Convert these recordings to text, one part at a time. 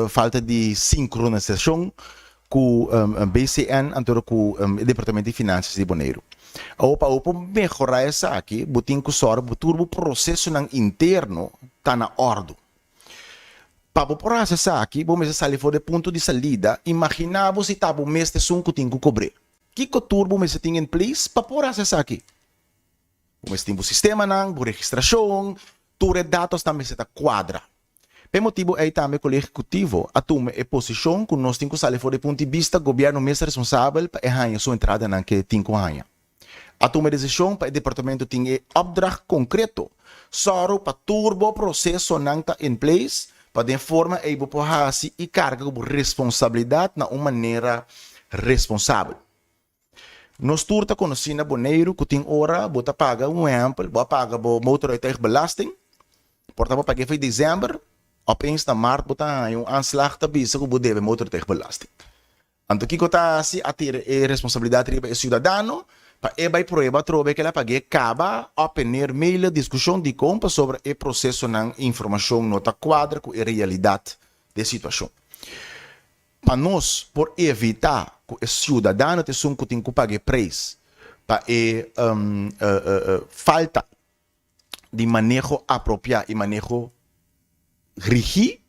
falta de sincronização com o BCN, então com o Departamento de Finanças de Bonaire. Para melhorar isso aqui, botem que o processo interno está na ordem. Para processar aqui, vamos sair fora do ponto de saída, imaginava se estava o mês de som que tem que cobrir. Que turbo você tem em place para processar aqui? Você tem o sistema, a registração, todos os dados também se quadra. Por motivo aí também com o executivo assume a posição que nós temos que sair fora do ponto de vista do governo mais responsável para a sua entrada na que tem com a assume a decisão para o departamento ter opdracht concreto só para turbo processo não está em place para de forma aí para e carga como responsabilidade de uma maneira responsável. Nós turta conhecendo na Bonaire que tem hora bota paga amplo, bota paga o motorrijtuig belasting, portanto paguei foi dezembro, opeens na março bota aanslag te bisa que deve motorrijtuig belasting. Então que está assim a ter a responsabilidade para o cidadão para vai prova trove que ela pague acaba opener mail discussão de compra sobre o processo na informação nota quadra com a realidade da situação. Para nós, por evitar que o cidadão tenha que pagar preço para a falta de manejo apropriado e manejo rígido,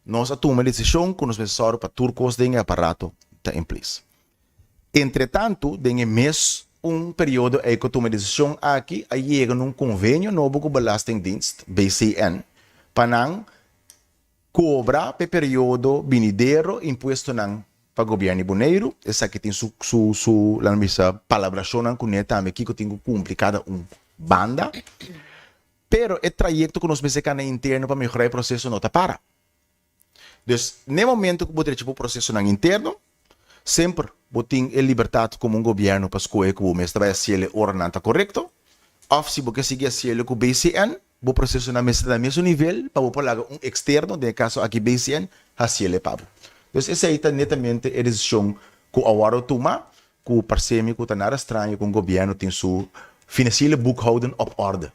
nós tomamos a decisão que nos pensamos para turcos de aparato está em place. Entretanto, tem mês período em que toma decisão aqui, aí chega num convênio novo com o Belastingdienst, BCN, para cobrar para período venideiro imposto para o governo Bonaire. Essa aqui tem sua palabração com ele também, que tem complicada banda. Pero o trajeto que nós pensamos interno para melhorar o processo não está para. Então, no momento que você tem o processo interno, sempre botem a liberdade como governo para escolher que o mestre vai ser ordenado correto. Ou se você seguir ser com o BCN, o processo na mesa mesmo nível para você pagar externo, no caso aqui BCN, a ser pago. Então, essa é netamente a decisão que o Awaro toma, que o parceiro que está nada estranho, que o governo tem sua financeira boekhouding op orde.